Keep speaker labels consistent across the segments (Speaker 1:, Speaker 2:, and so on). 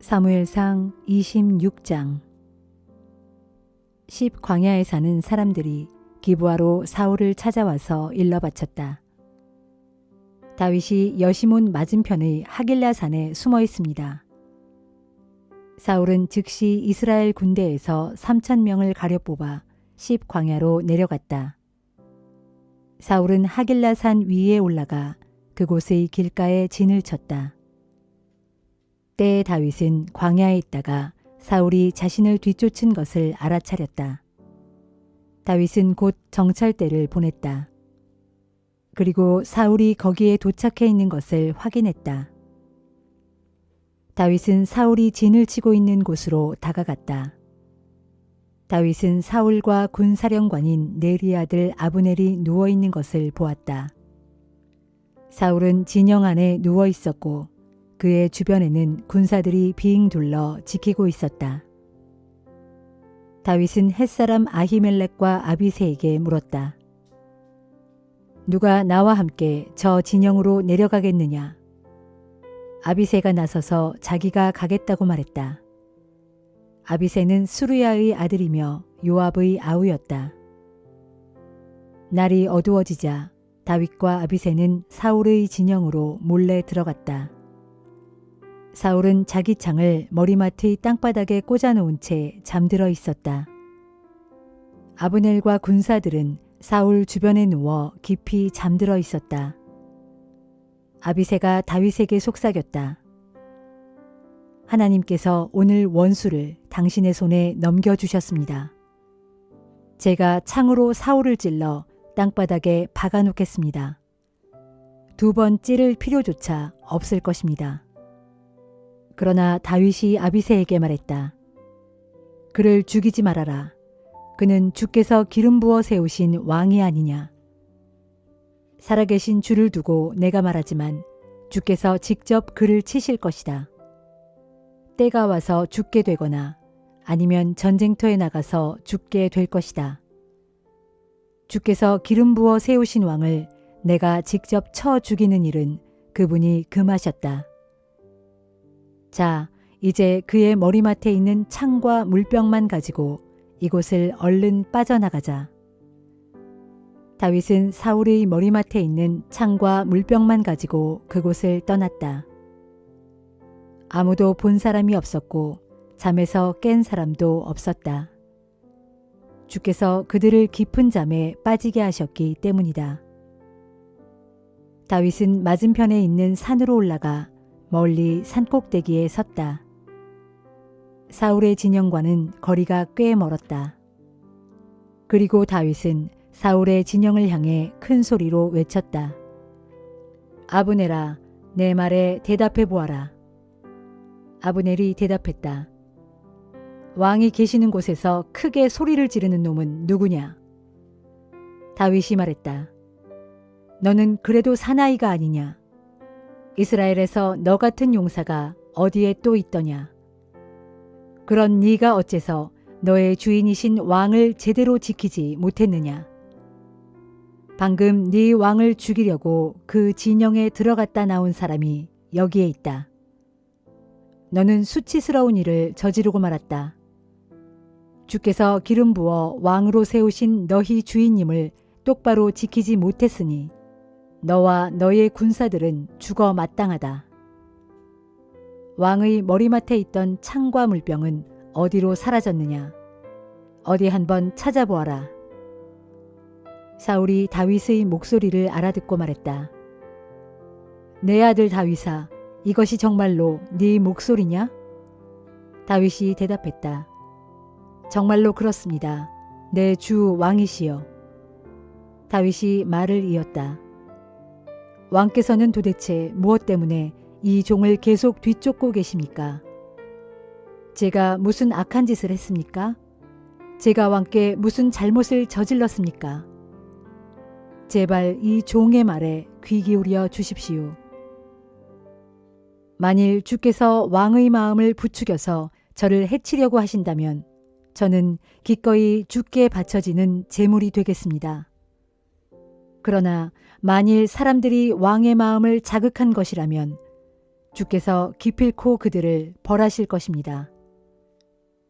Speaker 1: 사무엘상 26장. 광야에 사는 사람들이 기브아로 사울을 찾아와서 일러 바쳤다. 다윗이 여시몬 맞은편의 하길라 산에 숨어 있습니다. 사울은 즉시 이스라엘 군대에서 3,000명을 가려 뽑아 광야로 내려갔다. 사울은 하길라 산 위에 올라가 그곳의 길가에 진을 쳤다. 때에 다윗은 광야에 있다가 사울이 자신을 뒤쫓은 것을 알아차렸다. 다윗은 곧 정찰대를 보냈다. 그리고 사울이 거기에 도착해 있는 것을 확인했다. 다윗은 사울이 진을 치고 있는 곳으로 다가갔다. 다윗은 사울과 군사령관인 네리 아들 아브넬이 누워 있는 것을 보았다. 사울은 진영 안에 누워 있었고 그의 주변에는 군사들이 빙 둘러 지키고 있었다. 다윗은 햇사람 아히멜렉과 아비새에게 물었다. 누가 나와 함께 저 진영으로 내려가겠느냐? 아비새가 나서서 자기가 가겠다고 말했다. 아비새는 수르야의 아들이며 요압의 아우였다. 날이 어두워지자 다윗과 아비새는 사울의 진영으로 몰래 들어갔다. 사울은 자기 창을 머리맡의 땅바닥에 꽂아놓은 채 잠들어 있었다. 아브넬과 군사들은 사울 주변에 누워 깊이 잠들어 있었다. 아비새가 다윗에게 속삭였다. 하나님께서 오늘 원수를 당신의 손에 넘겨주셨습니다. 제가 창으로 사울을 찔러 땅바닥에 박아놓겠습니다. 2번 찌를 필요조차 없을 것입니다. 그러나 다윗이 아비새에게 말했다. 그를 죽이지 말아라. 그는 주께서 기름 부어 세우신 왕이 아니냐. 살아계신 주를 두고 내가 말하지만 주께서 직접 그를 치실 것이다. 때가 와서 죽게 되거나 아니면 전쟁터에 나가서 죽게 될 것이다. 주께서 기름 부어 세우신 왕을 내가 직접 쳐 죽이는 일은 그분이 금하셨다. 자, 이제 그의 머리맡에 있는 창과 물병만 가지고 이곳을 얼른 빠져나가자. 다윗은 사울의 머리맡에 있는 창과 물병만 가지고 그곳을 떠났다. 아무도 본 사람이 없었고 잠에서 깬 사람도 없었다. 주께서 그들을 깊은 잠에 빠지게 하셨기 때문이다. 다윗은 맞은편에 있는 산으로 올라가 멀리 산꼭대기에 섰다. 사울의 진영과는 거리가 꽤 멀었다. 그리고 다윗은 사울의 진영을 향해 큰 소리로 외쳤다. 아브넬아, 내 말에 대답해 보아라. 아브넬이 대답했다. 왕이 계시는 곳에서 크게 소리를 지르는 놈은 누구냐? 다윗이 말했다. 너는 그래도 사나이가 아니냐? 이스라엘에서 너 같은 용사가 어디에 또 있더냐? 그런 네가 어째서 너의 주인이신 왕을 제대로 지키지 못했느냐? 방금 네 왕을 죽이려고 그 진영에 들어갔다 나온 사람이 여기에 있다. 너는 수치스러운 일을 저지르고 말았다. 주께서 기름 부어 왕으로 세우신 너희 주인님을 똑바로 지키지 못했으니 너와 너의 군사들은 죽어 마땅하다. 왕의 머리맡에 있던 창과 물병은 어디로 사라졌느냐? 어디 한번 찾아보아라. 사울이 다윗의 목소리를 알아듣고 말했다. 내 아들 다윗아, 이것이 정말로 네 목소리냐? 다윗이 대답했다. 정말로 그렇습니다. 내 주 왕이시여. 다윗이 말을 이었다. 왕께서는 도대체 무엇 때문에 이 종을 계속 뒤쫓고 계십니까? 제가 무슨 악한 짓을 했습니까? 제가 왕께 무슨 잘못을 저질렀습니까? 제발 이 종의 말에 귀 기울여 주십시오. 만일 주께서 왕의 마음을 부추겨서 저를 해치려고 하신다면 저는 기꺼이 주께 바쳐지는 제물이 되겠습니다. 그러나 만일 사람들이 왕의 마음을 자극한 것이라면 주께서 기필코 그들을 벌하실 것입니다.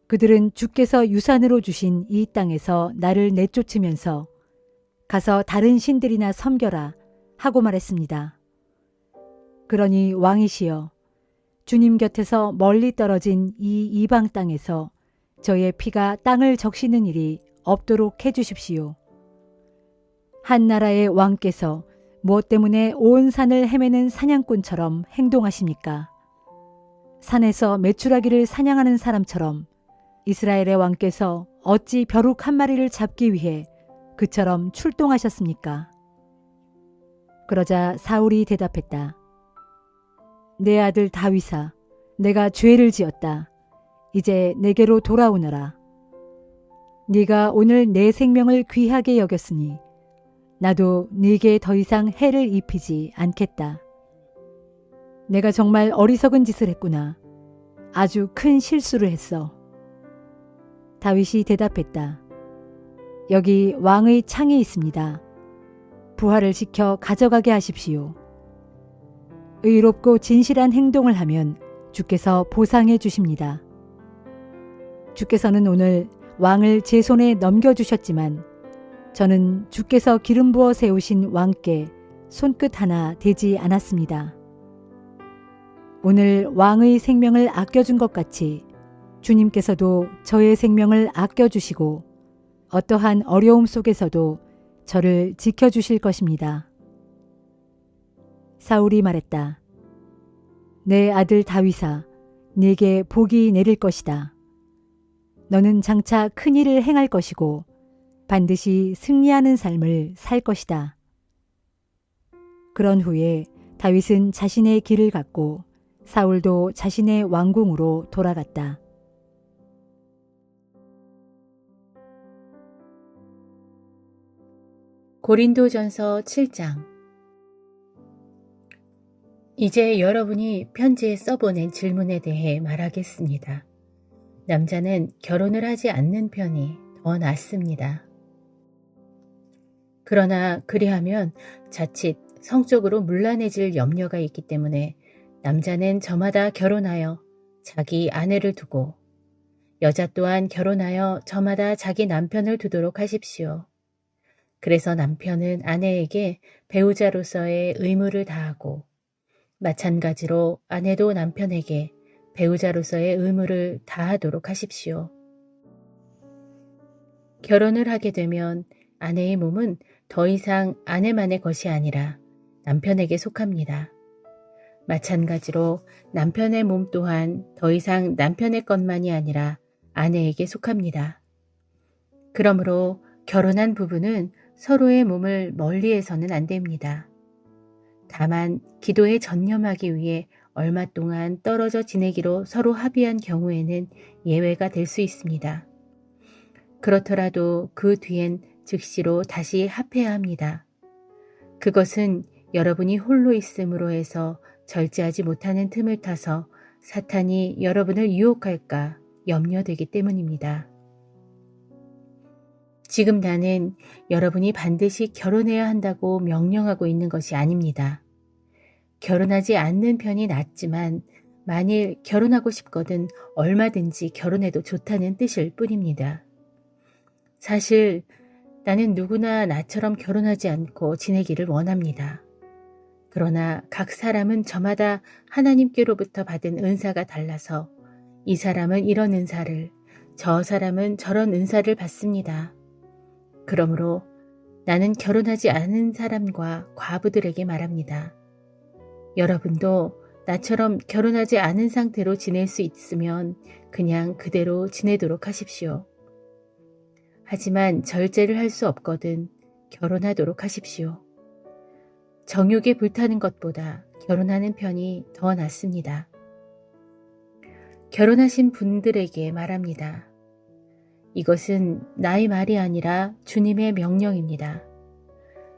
Speaker 1: 그들은 주께서 유산으로 주신 이 땅에서 나를 내쫓으면서 가서 다른 신들이나 섬겨라 하고 말했습니다. 그러니 왕이시여, 주님 곁에서 멀리 떨어진 이 이방 땅에서 저의 피가 땅을 적시는 일이 없도록 해주십시오. 한 나라의 왕께서 무엇 때문에 온 산을 헤매는 사냥꾼처럼 행동하십니까? 산에서 메추라기를 사냥하는 사람처럼 이스라엘의 왕께서 어찌 벼룩 한 마리를 잡기 위해 그처럼 출동하셨습니까? 그러자 사울이 대답했다. 내 아들 다윗아, 내가 죄를 지었다. 이제 내게로 돌아오너라. 네가 오늘 내 생명을 귀하게 여겼으니 나도 네게 더 이상 해를 입히지 않겠다. 내가 정말 어리석은 짓을 했구나. 아주 큰 실수를 했어. 다윗이 대답했다. 여기 왕의 창이 있습니다. 부하를 시켜 가져가게 하십시오. 의롭고 진실한 행동을 하면 주께서 보상해 주십니다. 주께서는 오늘 왕을 제 손에 넘겨주셨지만 저는 주께서 기름 부어 세우신 왕께 손끝 하나 대지 않았습니다. 오늘 왕의 생명을 아껴준 것 같이 주님께서도 저의 생명을 아껴주시고 어떠한 어려움 속에서도 저를 지켜주실 것입니다. 사울이 말했다. 내 아들 다윗아, 네게 복이 내릴 것이다. 너는 장차 큰 일을 행할 것이고 반드시 승리하는 삶을 살 것이다. 그런 후에 다윗은 자신의 길을 갔고 사울도 자신의 왕궁으로 돌아갔다.
Speaker 2: 고린도전서 7장. 이제 여러분이 편지에 써보낸 질문에 대해 말하겠습니다. 남자는 결혼을 하지 않는 편이 더 낫습니다. 그러나 그리하면 자칫 성적으로 문란해질 염려가 있기 때문에 남자는 저마다 결혼하여 자기 아내를 두고 여자 또한 결혼하여 저마다 자기 남편을 두도록 하십시오. 그래서 남편은 아내에게 배우자로서의 의무를 다하고 마찬가지로 아내도 남편에게 배우자로서의 의무를 다하도록 하십시오. 결혼을 하게 되면 아내의 몸은 더 이상 아내만의 것이 아니라 남편에게 속합니다. 마찬가지로 남편의 몸 또한 더 이상 남편의 것만이 아니라 아내에게 속합니다. 그러므로 결혼한 부부는 서로의 몸을 멀리해서는 안 됩니다. 다만 기도에 전념하기 위해 얼마 동안 떨어져 지내기로 서로 합의한 경우에는 예외가 될 수 있습니다. 그렇더라도 그 뒤엔 즉시로 다시 합해야 합니다. 그것은 여러분이 홀로 있음으로 해서 절제하지 못하는 틈을 타서 사탄이 여러분을 유혹할까 염려되기 때문입니다. 지금 나는 여러분이 반드시 결혼해야 한다고 명령하고 있는 것이 아닙니다. 결혼하지 않는 편이 낫지만 만일 결혼하고 싶거든 얼마든지 결혼해도 좋다는 뜻일 뿐입니다. 사실 나는 누구나 나처럼 결혼하지 않고 지내기를 원합니다. 그러나 각 사람은 저마다 하나님께로부터 받은 은사가 달라서 이 사람은 이런 은사를, 저 사람은 저런 은사를 받습니다. 그러므로 나는 결혼하지 않은 사람과 과부들에게 말합니다. 여러분도 나처럼 결혼하지 않은 상태로 지낼 수 있으면 그냥 그대로 지내도록 하십시오. 하지만 절제를 할 수 없거든 결혼하도록 하십시오. 정욕에 불타는 것보다 결혼하는 편이 더 낫습니다. 결혼하신 분들에게 말합니다. 이것은 나의 말이 아니라 주님의 명령입니다.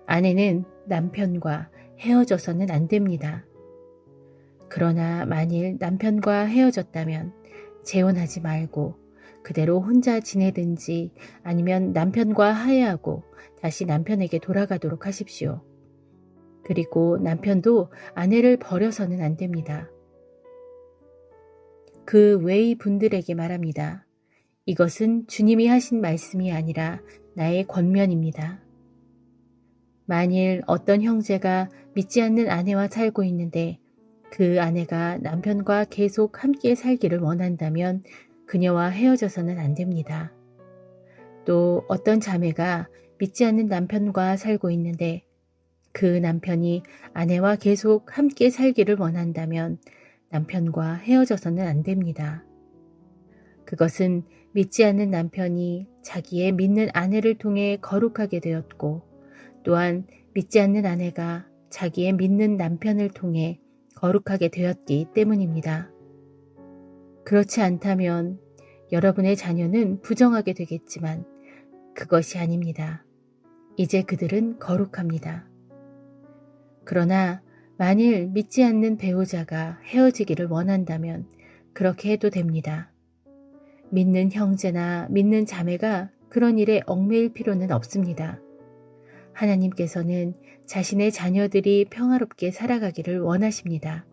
Speaker 2: 아내는 남편과 헤어져서는 안 됩니다. 그러나 만일 남편과 헤어졌다면 재혼하지 말고 그대로 혼자 지내든지 아니면 남편과 화해하고 다시 남편에게 돌아가도록 하십시오. 그리고 남편도 아내를 버려서는 안 됩니다. 그 외의 분들에게 말합니다. 이것은 주님이 하신 말씀이 아니라 나의 권면입니다. 만일 어떤 형제가 믿지 않는 아내와 살고 있는데 그 아내가 남편과 계속 함께 살기를 원한다면 그녀와 헤어져서는 안 됩니다. 또 어떤 자매가 믿지 않는 남편과 살고 있는데 그 남편이 아내와 계속 함께 살기를 원한다면 남편과 헤어져서는 안 됩니다. 그것은 믿지 않는 남편이 자기의 믿는 아내를 통해 거룩하게 되었고 또한 믿지 않는 아내가 자기의 믿는 남편을 통해 거룩하게 되었기 때문입니다. 그렇지 않다면 여러분의 자녀는 부정하게 되겠지만 그것이 아닙니다. 이제 그들은 거룩합니다. 그러나 만일 믿지 않는 배우자가 헤어지기를 원한다면 그렇게 해도 됩니다. 믿는 형제나 믿는 자매가 그런 일에 얽매일 필요는 없습니다. 하나님께서는 자신의 자녀들이 평화롭게 살아가기를 원하십니다.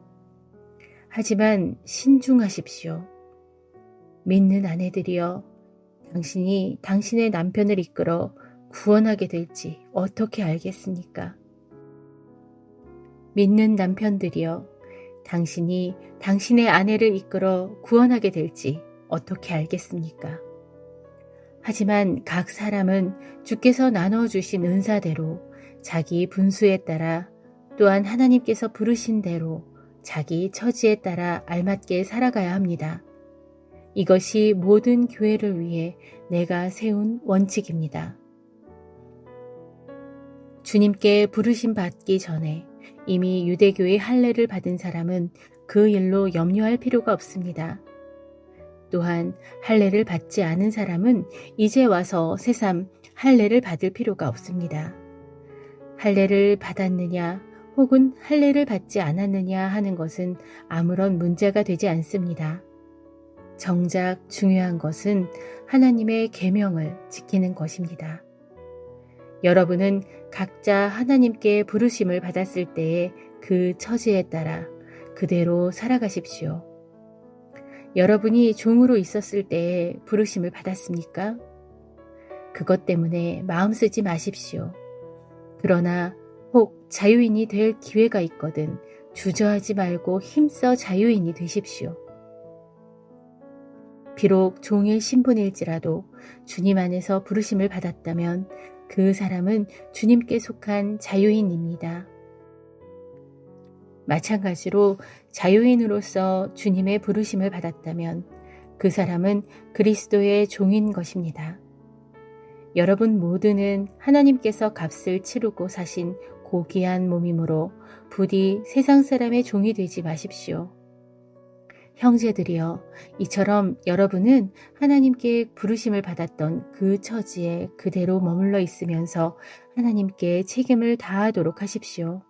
Speaker 2: 하지만 신중하십시오. 믿는 아내들이여, 당신이 당신의 남편을 이끌어 구원하게 될지 어떻게 알겠습니까? 믿는 남편들이여, 당신이 당신의 아내를 이끌어 구원하게 될지 어떻게 알겠습니까? 하지만 각 사람은 주께서 나눠주신 은사대로 자기 분수에 따라 또한 하나님께서 부르신 대로 자기 처지에 따라 알맞게 살아가야 합니다. 이것이 모든 교회를 위해 내가 세운 원칙입니다. 주님께 부르심 받기 전에 이미 유대교의 할례를 받은 사람은 그 일로 염려할 필요가 없습니다. 또한 할례를 받지 않은 사람은 이제 와서 새삼 할례를 받을 필요가 없습니다. 할례를 받았느냐 혹은 할례를 받지 않았느냐 하는 것은 아무런 문제가 되지 않습니다. 정작 중요한 것은 하나님의 계명을 지키는 것입니다. 여러분은 각자 하나님께 부르심을 받았을 때의 그 처지에 따라 그대로 살아가십시오. 여러분이 종으로 있었을 때에 부르심을 받았습니까? 그것 때문에 마음 쓰지 마십시오. 그러나 혹 자유인이 될 기회가 있거든 주저하지 말고 힘써 자유인이 되십시오. 비록 종의 신분일지라도 주님 안에서 부르심을 받았다면 그 사람은 주님께 속한 자유인입니다. 마찬가지로 자유인으로서 주님의 부르심을 받았다면 그 사람은 그리스도의 종인 것입니다. 여러분 모두는 하나님께서 값을 치르고 사신 고귀한 몸이므로 부디 세상 사람의 종이 되지 마십시오. 형제들이여, 이처럼 여러분은 하나님께 부르심을 받았던 그 처지에 그대로 머물러 있으면서 하나님께 책임을 다하도록 하십시오.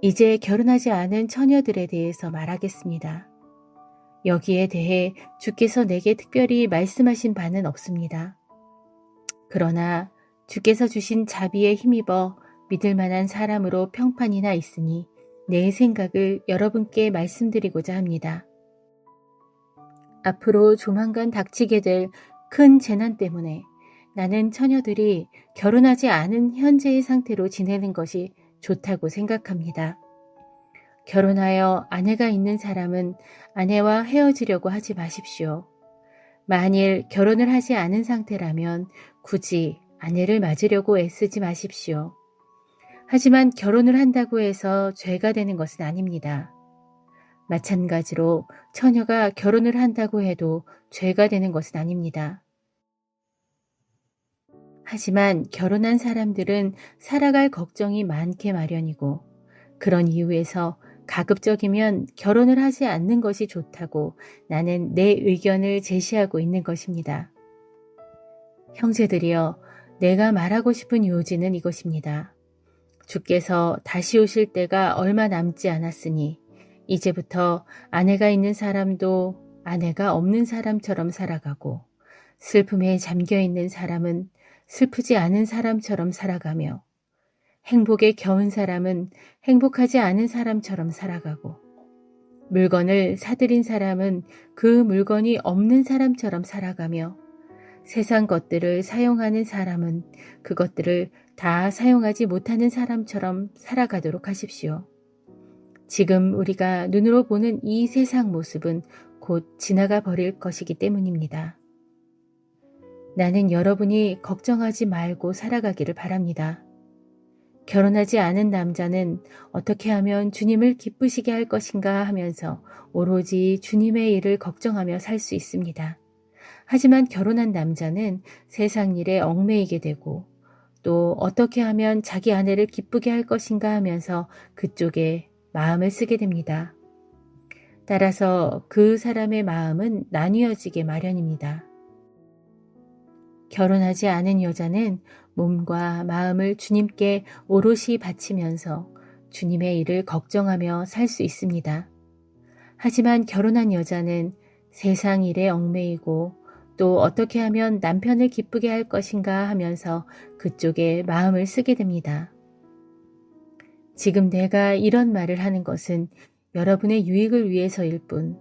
Speaker 2: 이제 결혼하지 않은 처녀들에 대해서 말하겠습니다. 여기에 대해 주께서 내게 특별히 말씀하신 바는 없습니다. 그러나 주께서 주신 자비에 힘입어 믿을 만한 사람으로 평판이나 있으니 내 생각을 여러분께 말씀드리고자 합니다. 앞으로 조만간 닥치게 될 큰 재난 때문에 나는 처녀들이 결혼하지 않은 현재의 상태로 지내는 것이 좋다고 생각합니다. 결혼하여 아내가 있는 사람은 아내와 헤어지려고 하지 마십시오. 만일 결혼을 하지 않은 상태라면 굳이 아내를 맞으려고 애쓰지 마십시오. 하지만 결혼을 한다고 해서 죄가 되는 것은 아닙니다. 마찬가지로 처녀가 결혼을 한다고 해도 죄가 되는 것은 아닙니다. 하지만 결혼한 사람들은 살아갈 걱정이 많게 마련이고 그런 이유에서 가급적이면 결혼을 하지 않는 것이 좋다고 나는 내 의견을 제시하고 있는 것입니다. 형제들이여, 내가 말하고 싶은 요지는 이것입니다. 주께서 다시 오실 때가 얼마 남지 않았으니 이제부터 아내가 있는 사람도 아내가 없는 사람처럼 살아가고 슬픔에 잠겨있는 사람은 슬프지 않은 사람처럼 살아가며 행복에 겨운 사람은 행복하지 않은 사람처럼 살아가고 물건을 사들인 사람은 그 물건이 없는 사람처럼 살아가며 세상 것들을 사용하는 사람은 그것들을 다 사용하지 못하는 사람처럼 살아가도록 하십시오. 지금 우리가 눈으로 보는 이 세상 모습은 곧 지나가 버릴 것이기 때문입니다. 나는 여러분이 걱정하지 말고 살아가기를 바랍니다. 결혼하지 않은 남자는 어떻게 하면 주님을 기쁘시게 할 것인가 하면서 오로지 주님의 일을 걱정하며 살 수 있습니다. 하지만 결혼한 남자는 세상 일에 얽매이게 되고 또 어떻게 하면 자기 아내를 기쁘게 할 것인가 하면서 그쪽에 마음을 쓰게 됩니다. 따라서 그 사람의 마음은 나뉘어지게 마련입니다. 결혼하지 않은 여자는 몸과 마음을 주님께 오롯이 바치면서 주님의 일을 걱정하며 살 수 있습니다. 하지만 결혼한 여자는 세상 일에 얽매이고 또 어떻게 하면 남편을 기쁘게 할 것인가 하면서 그쪽에 마음을 쓰게 됩니다. 지금 내가 이런 말을 하는 것은 여러분의 유익을 위해서일 뿐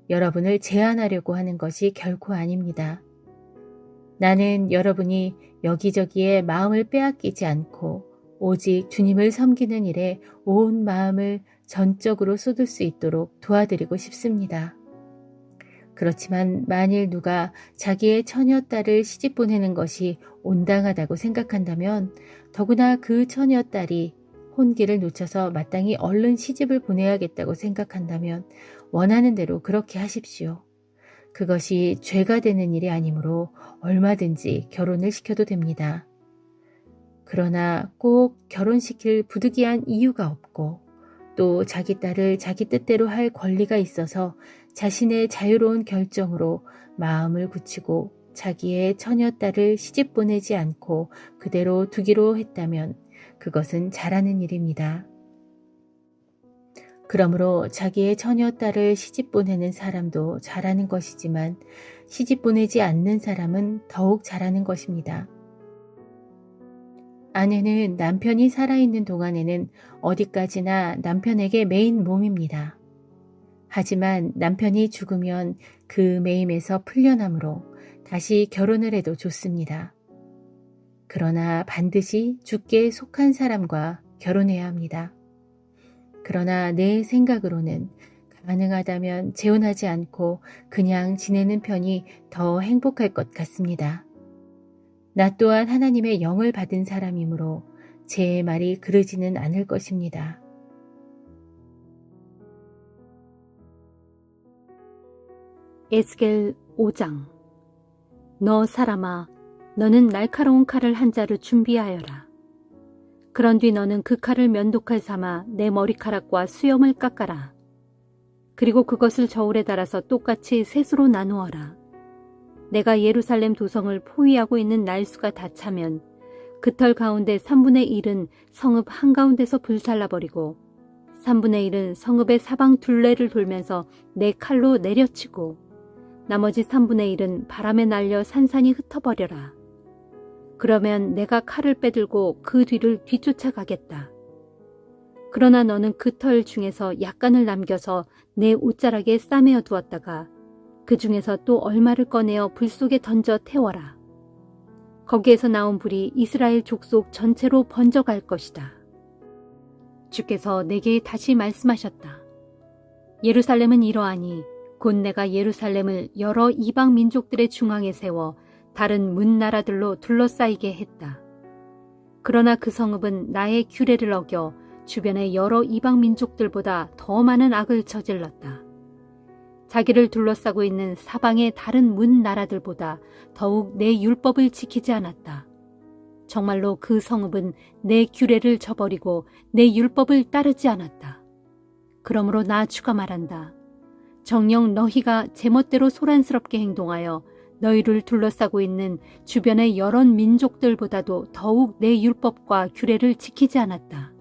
Speaker 2: 여러분을 제한하려고 하는 것이 결코 아닙니다. 나는 여러분이 여기저기에 마음을 빼앗기지 않고 오직 주님을 섬기는 일에 온 마음을 전적으로 쏟을 수 있도록 도와드리고 싶습니다. 그렇지만 만일 누가 자기의 처녀딸을 시집 보내는 것이 온당하다고 생각한다면 더구나 그 처녀딸이 혼기를 놓쳐서 마땅히 얼른 시집을 보내야겠다고 생각한다면 원하는 대로 그렇게 하십시오. 그것이 죄가 되는 일이 아니므로 얼마든지 결혼을 시켜도 됩니다. 그러나 꼭 결혼시킬 부득이한 이유가 없고 또 자기 딸을 자기 뜻대로 할 권리가 있어서 자신의 자유로운 결정으로 마음을 굳히고 자기의 처녀딸을 시집 보내지 않고 그대로 두기로 했다면 그것은 잘하는 일입니다. 그러므로 자기의 처녀딸을 시집 보내는 사람도 잘하는 것이지만 시집 보내지 않는 사람은 더욱 잘하는 것입니다. 아내는 남편이 살아있는 동안에는 어디까지나 남편에게 매인 몸입니다. 하지만 남편이 죽으면 그 매임에서 풀려나므로 다시 결혼을 해도 좋습니다. 그러나 반드시 주께 속한 사람과 결혼해야 합니다. 그러나 내 생각으로는 가능하다면 재혼하지 않고 그냥 지내는 편이 더 행복할 것 같습니다. 나 또한 하나님의 영을 받은 사람이므로 제 말이 그르지는 않을 것입니다.
Speaker 3: 에스겔 5장. 너 사람아, 너는 날카로운 칼을 한 자루 준비하여라. 그런 뒤 너는 그 칼을 면도칼 삼아 내 머리카락과 수염을 깎아라. 그리고 그것을 저울에 달아서 똑같이 셋으로 나누어라. 내가 예루살렘 도성을 포위하고 있는 날수가 다 차면 그 털 가운데 3분의 1은 성읍 한가운데서 불살라버리고 3분의 1은 성읍의 사방 둘레를 돌면서 내 칼로 내려치고 나머지 3분의 1은 바람에 날려 산산이 흩어버려라. 그러면 내가 칼을 빼들고 그 뒤를 뒤쫓아가겠다. 그러나 너는 그 털 중에서 약간을 남겨서 내 옷자락에 싸매어 두었다가 그 중에서 또 얼마를 꺼내어 불 속에 던져 태워라. 거기에서 나온 불이 이스라엘 족속 전체로 번져갈 것이다. 주께서 내게 다시 말씀하셨다. 예루살렘은 이러하니 곧 내가 예루살렘을 여러 이방 민족들의 중앙에 세워 다른 문 나라들로 둘러싸이게 했다. 그러나 그 성읍은 나의 규례를 어겨 주변의 여러 이방 민족들보다 더 많은 악을 저질렀다. 자기를 둘러싸고 있는 사방의 다른 문 나라들보다 더욱 내 율법을 지키지 않았다. 정말로 그 성읍은 내 규례를 저버리고 내 율법을 따르지 않았다. 그러므로 나 주가 말한다. 정녕 너희가 제멋대로 소란스럽게 행동하여 너희를 둘러싸고 있는 주변의 여러 민족들보다도 더욱 내 율법과 규례를 지키지 않았다.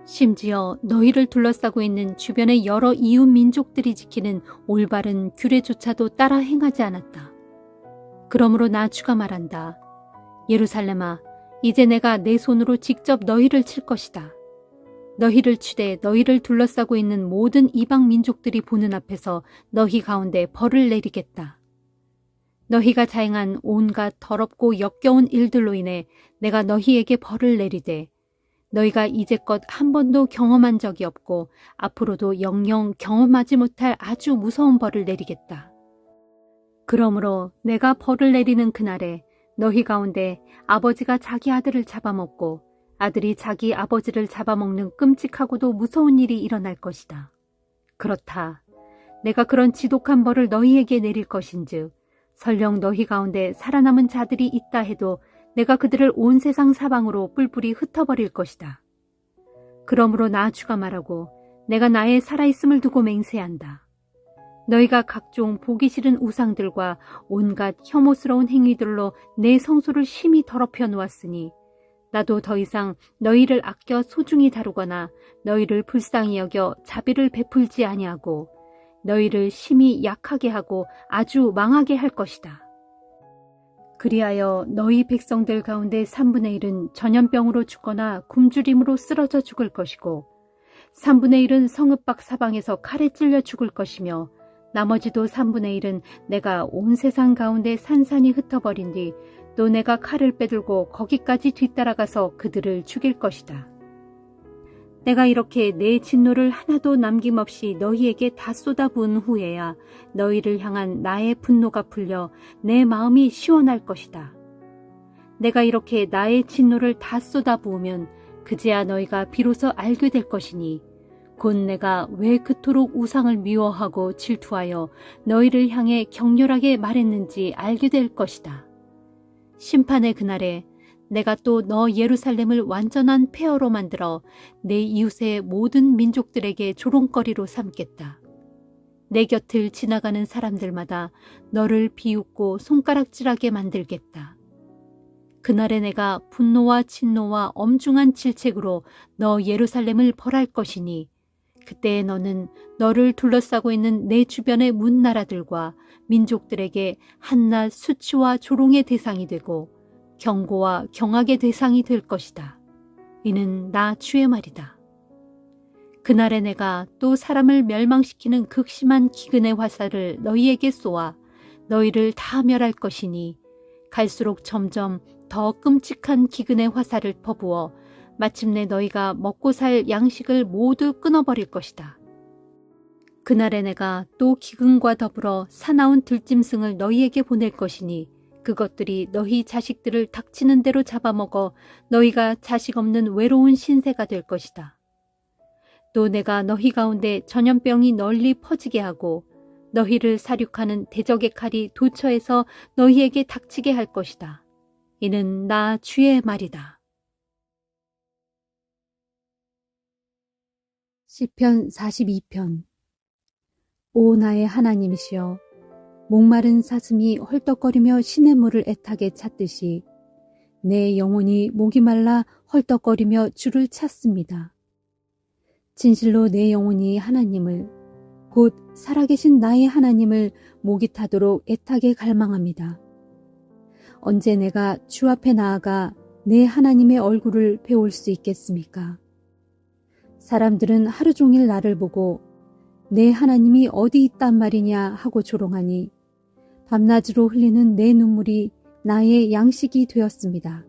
Speaker 3: 심지어 너희를 둘러싸고 있는 주변의 여러 이웃 민족들이 지키는 올바른 규례조차도 따라 행하지 않았다. 그러므로 나 주가 말한다. 예루살렘아, 이제 내가 내 손으로 직접 너희를 칠 것이다. 너희를 치되 너희를 둘러싸고 있는 모든 이방 민족들이 보는 앞에서 너희 가운데 벌을 내리겠다. 너희가 자행한 온갖 더럽고 역겨운 일들로 인해 내가 너희에게 벌을 내리되 너희가 이제껏 한 번도 경험한 적이 없고 앞으로도 영영 경험하지 못할 아주 무서운 벌을 내리겠다. 그러므로 내가 벌을 내리는 그날에 너희 가운데 아버지가 자기 아들을 잡아먹고 아들이 자기 아버지를 잡아먹는 끔찍하고도 무서운 일이 일어날 것이다. 그렇다. 내가 그런 지독한 벌을 너희에게 내릴 것인즉 설령 너희 가운데 살아남은 자들이 있다 해도 내가 그들을 온 세상 사방으로 뿔뿔이 흩어버릴 것이다. 그러므로 나 주가 말하고 내가 나의 살아있음을 두고 맹세한다. 너희가 각종 보기 싫은 우상들과 온갖 혐오스러운 행위들로 내 성소를 심히 더럽혀 놓았으니 나도 더 이상 너희를 아껴 소중히 다루거나 너희를 불쌍히 여겨 자비를 베풀지 아니하고 너희를 심히 약하게 하고 아주 망하게 할 것이다. 그리하여 너희 백성들 가운데 3분의 1은 전염병으로 죽거나 굶주림으로 쓰러져 죽을 것이고 3분의 1은 성읍 밖 사방에서 칼에 찔려 죽을 것이며 나머지도 3분의 1은 내가 온 세상 가운데 산산이 흩어버린 뒤 또 내가 칼을 빼들고 거기까지 뒤따라가서 그들을 죽일 것이다. 내가 이렇게 내 진노를 하나도 남김없이 너희에게 다 쏟아부은 후에야 너희를 향한 나의 분노가 풀려 내 마음이 시원할 것이다. 내가 이렇게 나의 진노를 다 쏟아부으면 그제야 너희가 비로소 알게 될 것이니 곧 내가 왜 그토록 우상을 미워하고 질투하여 너희를 향해 격렬하게 말했는지 알게 될 것이다. 심판의 그날에 내가 또 너 예루살렘을 완전한 폐허로 만들어 내 이웃의 모든 민족들에게 조롱거리로 삼겠다. 내 곁을 지나가는 사람들마다 너를 비웃고 손가락질하게 만들겠다. 그날에 내가 분노와 진노와 엄중한 질책으로 너 예루살렘을 벌할 것이니 그때에 너는 너를 둘러싸고 있는 내 주변의 문나라들과 민족들에게 한낱 수치와 조롱의 대상이 되고 경고와 경악의 대상이 될 것이다. 이는 나 주의 말이다. 그날에 내가 또 사람을 멸망시키는 극심한 기근의 화살을 너희에게 쏘아 너희를 다 멸할 것이니 갈수록 점점 더 끔찍한 기근의 화살을 퍼부어 마침내 너희가 먹고 살 양식을 모두 끊어버릴 것이다. 그날에 내가 또 기근과 더불어 사나운 들짐승을 너희에게 보낼 것이니 그것들이 너희 자식들을 닥치는 대로 잡아먹어 너희가 자식 없는 외로운 신세가 될 것이다. 또 내가 너희 가운데 전염병이 널리 퍼지게 하고 너희를 사륙하는 대적의 칼이 도처에서 너희에게 닥치게 할 것이다. 이는 나 주의 말이다.
Speaker 1: 시편 42편. 오 나의 하나님이시여, 목마른 사슴이 헐떡거리며 시냇물을 애타게 찾듯이 내 영혼이 목이 말라 헐떡거리며 주를 찾습니다. 진실로 내 영혼이 하나님을, 곧 살아계신 나의 하나님을 목이 타도록 애타게 갈망합니다. 언제 내가 주 앞에 나아가 내 하나님의 얼굴을 배울 수 있겠습니까? 사람들은 하루 종일 나를 보고 내 하나님이 어디 있단 말이냐 하고 조롱하니 밤낮으로 흘리는 내 눈물이 나의 양식이 되었습니다.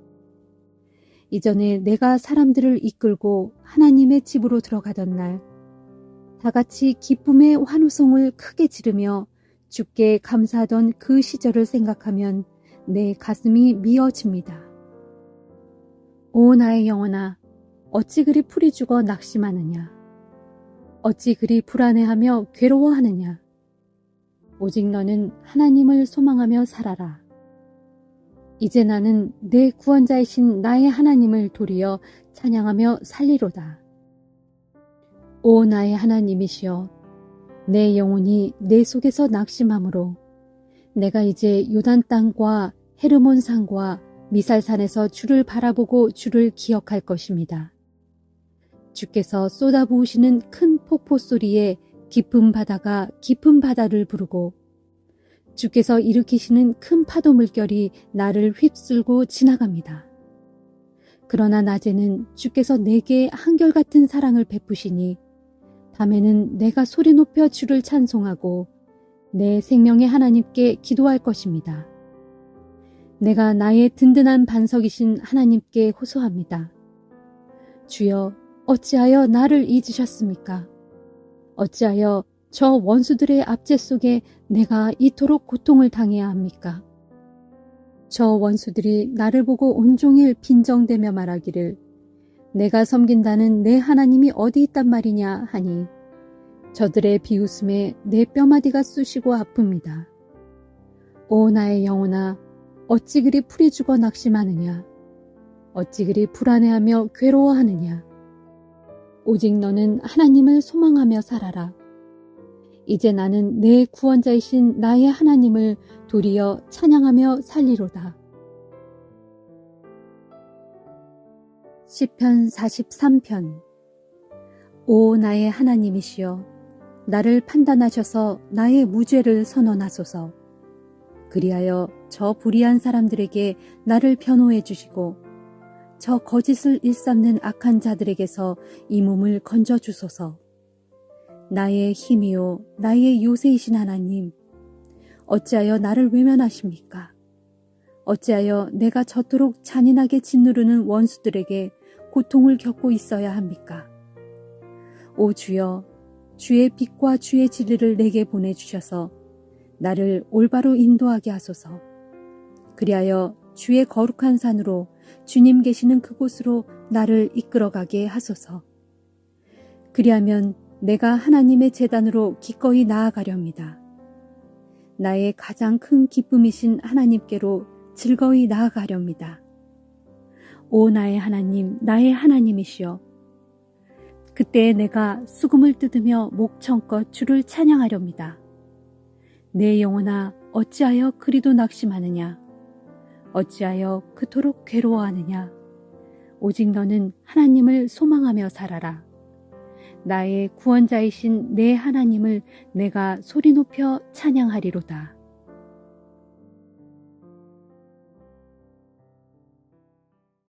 Speaker 1: 이전에 내가 사람들을 이끌고 하나님의 집으로 들어가던 날, 다 같이 기쁨의 환호성을 크게 지르며 주께 감사하던 그 시절을 생각하면 내 가슴이 미어집니다. 오 나의 영혼아, 어찌 그리 풀이 죽어 낙심하느냐? 어찌 그리 불안해하며 괴로워하느냐? 오직 너는 하나님을 소망하며 살아라. 이제 나는 내 구원자이신 나의 하나님을 도리어 찬양하며 살리로다. 오 나의 하나님이시여, 내 영혼이 내 속에서 낙심하므로 내가 이제 요단 땅과 헤르몬 산과 미살산에서 주를 바라보고 주를 기억할 것입니다. 주께서 쏟아부으시는 큰 폭포 소리에 깊은 바다가 깊은 바다를 부르고 주께서 일으키시는 큰 파도 물결이 나를 휩쓸고 지나갑니다.
Speaker 3: 그러나 낮에는 주께서 내게 한결같은 사랑을 베푸시니 밤에는 내가 소리 높여 주를 찬송하고 내 생명의 하나님께 기도할 것입니다. 내가 나의 든든한 반석이신 하나님께 호소합니다. 주여, 어찌하여 나를 잊으셨습니까? 어찌하여 저 원수들의 압제 속에 내가 이토록 고통을 당해야 합니까? 저 원수들이 나를 보고 온종일 빈정대며 말하기를 내가 섬긴다는 내 하나님이 어디 있단 말이냐 하니 저들의 비웃음에 내 뼈마디가 쑤시고 아픕니다. 오 나의 영혼아, 어찌 그리 풀이 죽어 낙심하느냐? 어찌 그리 불안해하며 괴로워하느냐? 오직 너는 하나님을 소망하며 살아라. 이제 나는 내 구원자이신 나의 하나님을 도리어 찬양하며 살리로다. 시편 43편. 오 나의 하나님이시여, 나를 판단하셔서 나의 무죄를 선언하소서. 그리하여 저 불의한 사람들에게 나를 변호해 주시고 저 거짓을 일삼는 악한 자들에게서 이 몸을 건져 주소서. 나의 힘이요 나의 요새이신 하나님, 어찌하여 나를 외면하십니까? 어찌하여 내가 저토록 잔인하게 짓누르는 원수들에게 고통을 겪고 있어야 합니까? 오 주여, 주의 빛과 주의 진리를 내게 보내주셔서 나를 올바로 인도하게 하소서. 그리하여 주의 거룩한 산으로 주님 계시는 그곳으로 나를 이끌어가게 하소서. 그리하면 내가 하나님의 제단으로 기꺼이 나아가렵니다. 나의 가장 큰 기쁨이신 하나님께로 즐거이 나아가렵니다. 오 나의 하나님, 나의 하나님이시여, 그때 내가 수금을 뜯으며 목청껏 주를 찬양하렵니다. 내 영혼아, 어찌하여 그리도 낙심하느냐? 어찌하여 그토록 괴로워하느냐? 오직 너는 하나님을 소망하며 살아라. 나의 구원자이신 내 하나님을 내가 소리 높여 찬양하리로다.